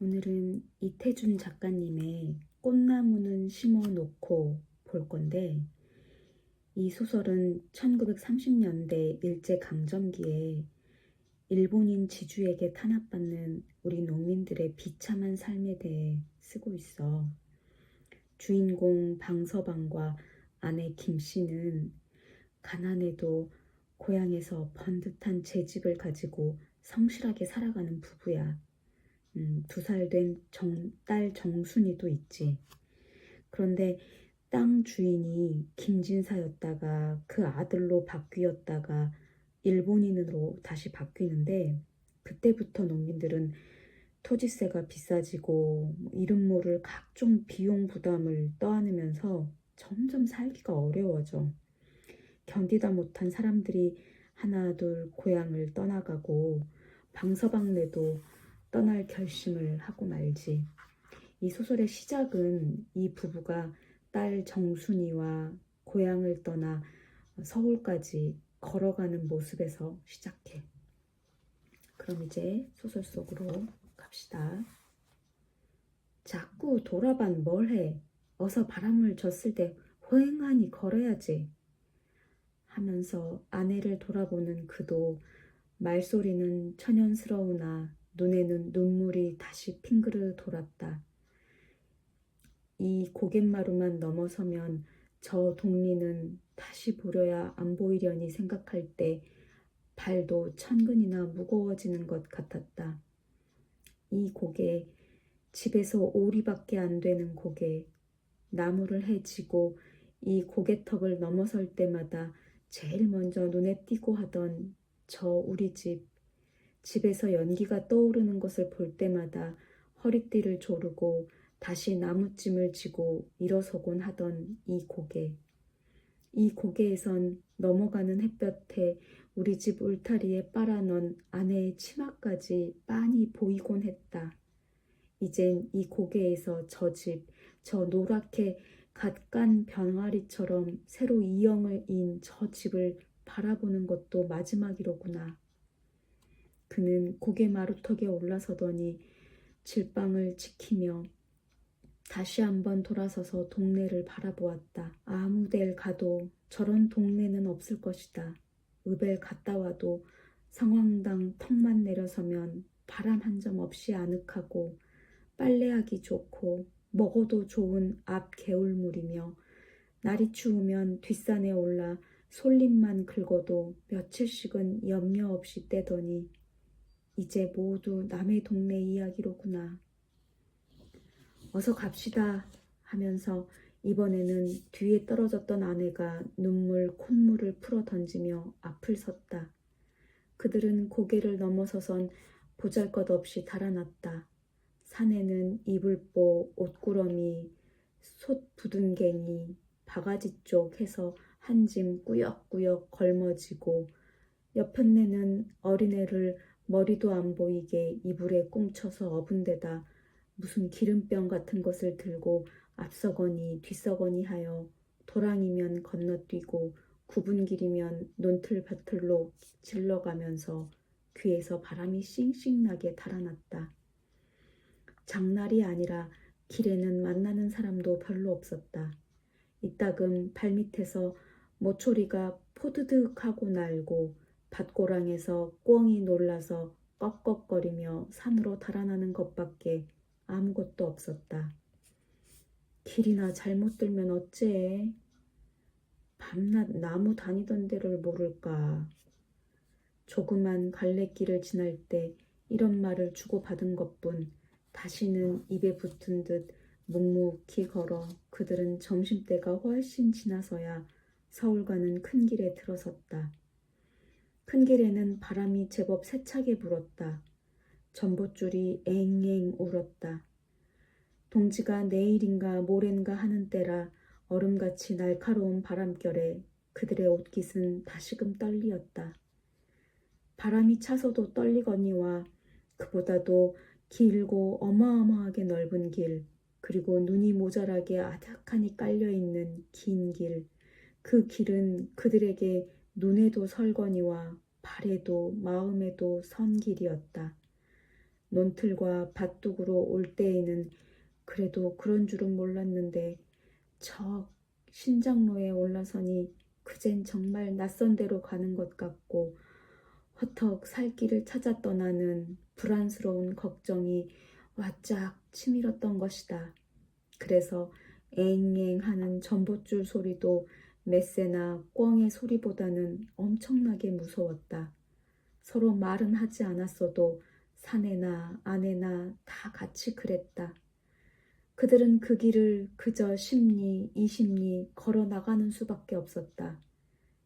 오늘은 이태준 작가님의 꽃나무는 심어놓고 볼 건데, 이 소설은 1930년대 일제강점기에 일본인 지주에게 탄압받는 우리 농민들의 비참한 삶에 대해 쓰고 있어. 주인공 방서방과 아내 김씨는 가난해도 고향에서 번듯한 재집을 가지고 성실하게 살아가는 부부야. 2살 된 딸 정순이도 있지. 그런데 땅 주인이 김진사였다가 그 아들로 바뀌었다가 일본인으로 다시 바뀌는데, 그때부터 농민들은 토지세가 비싸지고 이름 모를 각종 비용 부담을 떠안으면서 점점 살기가 어려워져. 견디다 못한 사람들이 하나둘 고향을 떠나가고 방서방네도 떠날 결심을 하고 말지. 이 소설의 시작은 이 부부가 딸 정순이와 고향을 떠나 서울까지 걸어가는 모습에서 시작해. 그럼 이제 소설 속으로 갑시다. 자꾸 돌아반 뭘해? 어서 바람을 졌을 때 호행하니 걸어야지. 하면서 아내를 돌아보는 그도 말소리는 천연스러우나 눈에는 눈물이 다시 핑그르 돌았다. 이 고갯마루만 넘어서면 저 동리는 다시 보려야 안 보이려니 생각할 때 발도 천근이나 무거워지는 것 같았다. 이 고개, 집에서 오리밖에 안 되는 고개, 나무를 헤치고 이 고개턱을 넘어설 때마다 제일 먼저 눈에 띄고 하던 저 우리 집에서 연기가 떠오르는 것을 볼 때마다 허리띠를 조르고 다시 나무찜을 쥐고 일어서곤 하던 이 고개. 이 고개에선 넘어가는 햇볕에 우리 집 울타리에 빨아넣은 아내의 치마까지 빤히 보이곤 했다. 이젠 이 고개에서 저 집, 저 노랗게 갓 간 병아리처럼 새로 이영을 인 저 집을 바라보는 것도 마지막이로구나. 그는 고개 마루턱에 올라서더니 질방을 지키며 다시 한번 돌아서서 동네를 바라보았다. 아무 데를 가도 저런 동네는 없을 것이다. 읍에 갔다 와도 성황당 턱만 내려서면 바람 한 점 없이 아늑하고 빨래하기 좋고 먹어도 좋은 앞 개울물이며, 날이 추우면 뒷산에 올라 솔잎만 긁어도 며칠씩은 염려 없이 떼더니 이제 모두 남의 동네 이야기로구나. 어서 갑시다 하면서 이번에는 뒤에 떨어졌던 아내가 눈물 콧물을 풀어 던지며 앞을 섰다. 그들은 고개를 넘어서선 보잘것없이 달아났다. 산에는 이불보, 옷구러미, 솥부둥갱이, 바가지 쪽 해서 한 짐 꾸역꾸역 걸머지고, 옆편네는 어린애를 머리도 안 보이게 이불에 꽁쳐서 업은 데다 무슨 기름병 같은 것을 들고 앞서거니 뒤서거니 하여 도랑이면 건너뛰고 굽은 길이면 논틀밭틀로 질러가면서 귀에서 바람이 싱싱나게 달아났다. 장날이 아니라 길에는 만나는 사람도 별로 없었다. 이따금 발밑에서 모초리가 포드득하고 날고 밭고랑에서 꿩이 놀라서 꺽꺽거리며 산으로 달아나는 것밖에 아무것도 없었다. 길이나 잘못 들면 어째? 밤낮 나무 다니던 데를 모를까? 조그만 갈래길을 지날 때 이런 말을 주고받은 것뿐 다시는 입에 붙은 듯 묵묵히 걸어 그들은 점심때가 훨씬 지나서야 서울 가는 큰 길에 들어섰다. 큰 길에는 바람이 제법 세차게 불었다. 전봇줄이 앵앵 울었다. 동지가 내일인가 모레인가 하는 때라 얼음같이 날카로운 바람결에 그들의 옷깃은 다시금 떨리었다. 바람이 차서도 떨리거니와 그보다도 길고 어마어마하게 넓은 길, 그리고 눈이 모자라게 아득하니 깔려있는 긴 길, 그 길은 그들에게 눈에도 설거니와 발에도 마음에도 선 길이었다. 논틀과 밭둑으로 올 때에는 그래도 그런 줄은 몰랐는데 저 신장로에 올라서니 그젠 정말 낯선 데로 가는 것 같고 헛헉 살 길을 찾아 떠나는 불안스러운 걱정이 와짝 치밀었던 것이다. 그래서 앵앵 하는 전봇줄 소리도 메세나 꿩의 소리보다는 엄청나게 무서웠다. 서로 말은 하지 않았어도 사내나 아내나 다 같이 그랬다. 그들은 그 길을 그저 10리, 20리 걸어 나가는 수밖에 없었다.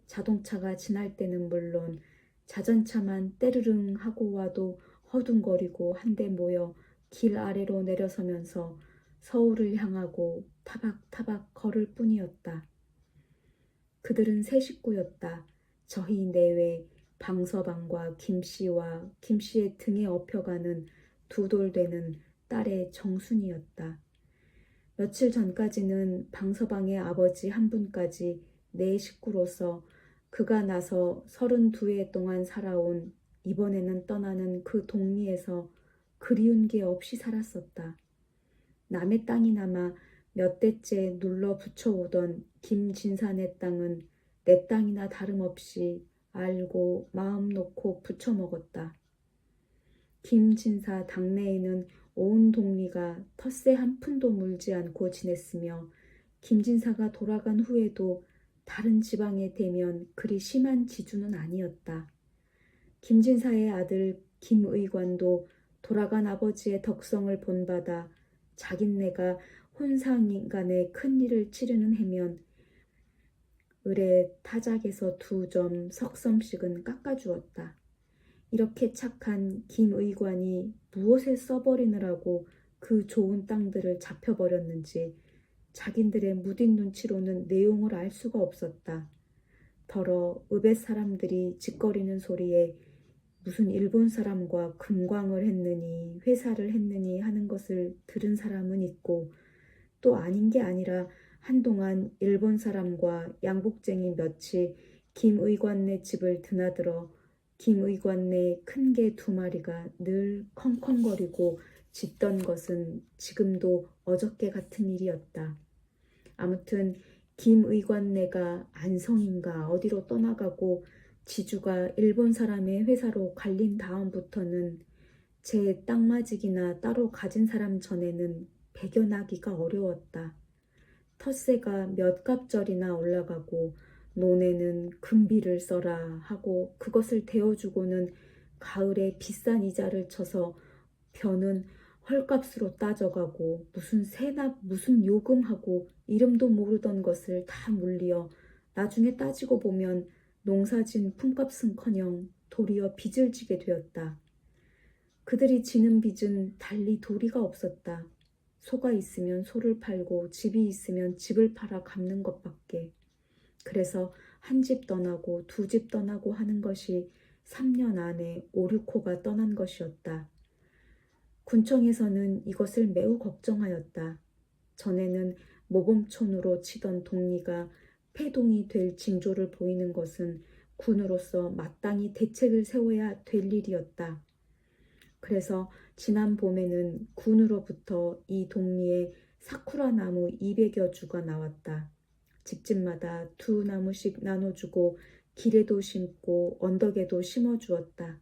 자동차가 지날 때는 물론 자전차만 때르릉 하고 와도 허둥거리고 한데 모여 길 아래로 내려서면서 서울을 향하고 타박타박 걸을 뿐이었다. 그들은 세 식구였다. 저희 내외 방서방과 김씨와 김씨의 등에 업혀가는 두 돌 되는 딸의 정순이었다. 며칠 전까지는 방서방의 아버지 한 분까지 네 식구로서 그가 나서 32해 동안 살아온 이번에는 떠나는 그 동리에서 그리운 게 없이 살았었다. 남의 땅이나마 몇 대째 눌러 붙여오던 김진산의 땅은 내 땅이나 다름없이 알고 마음 놓고 붙여먹었다. 김진사 당내에는 온 동리가 텃세 한 푼도 물지 않고 지냈으며 김진사가 돌아간 후에도 다른 지방에 대면 그리 심한 지주는 아니었다. 김진사의 아들 김의관도 돌아간 아버지의 덕성을 본받아 자긴네가 혼상인간의 큰일을 치르는 해면 을의 타작에서 2점 석섬씩은 깎아주었다. 이렇게 착한 김의관이 무엇에 써버리느라고 그 좋은 땅들을 잡혀버렸는지 자긴들의 무딘 눈치로는 내용을 알 수가 없었다. 더러 읍의 사람들이 짓거리는 소리에 무슨 일본 사람과 금광을 했느니 회사를 했느니 하는 것을 들은 사람은 있고 또 아닌 게 아니라 한동안 일본 사람과 양복쟁이 몇이 김의관네 집을 드나들어 김의관네 큰 개 2마리가 늘 컹컹거리고 짖던 것은 지금도 어저께 같은 일이었다. 아무튼 김의관네가 안성인가 어디로 떠나가고 지주가 일본 사람의 회사로 갈린 다음부터는 제 땅마직이나 따로 가진 사람 전에는 배겨나기가 어려웠다. 텃세가 몇 갑절이나 올라가고 논에는 금비를 써라 하고 그것을 대어주고는 가을에 비싼 이자를 쳐서 벼는 헐값으로 따져가고 무슨 세납 무슨 요금하고 이름도 모르던 것을 다 물리어 나중에 따지고 보면 농사진 품값은커녕 도리어 빚을 지게 되었다. 그들이 지는 빚은 달리 도리가 없었다. 소가 있으면 소를 팔고 집이 있으면 집을 팔아 갚는 것밖에. 그래서 한 집 떠나고 2집 떠나고 하는 것이 3년 안에 5, 6호가 떠난 것이었다. 군청에서는 이것을 매우 걱정하였다. 전에는 모범촌으로 치던 동리가 폐동이 될 징조를 보이는 것은 군으로서 마땅히 대책을 세워야 될 일이었다. 그래서 지난 봄에는 군으로부터 이 동리에 사쿠라 나무 200여 주가 나왔다. 집집마다 2나무씩 나눠주고 길에도 심고 언덕에도 심어주었다.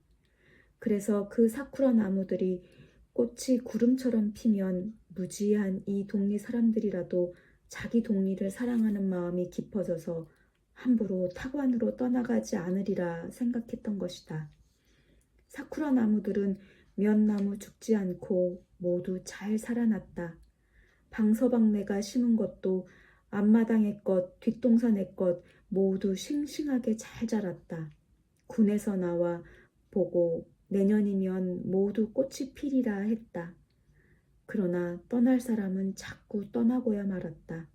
그래서 그 사쿠라 나무들이 꽃이 구름처럼 피면 무지한 이 동리 사람들이라도 자기 동리를 사랑하는 마음이 깊어져서 함부로 타관으로 떠나가지 않으리라 생각했던 것이다. 사쿠라 나무들은 몇 나무 죽지 않고 모두 잘 살아났다. 방서방네가 심은 것도 앞마당의 것, 뒷동산의 것 모두 싱싱하게 잘 자랐다. 군에서 나와 보고 내년이면 모두 꽃이 피리라 했다. 그러나 떠날 사람은 자꾸 떠나고야 말았다.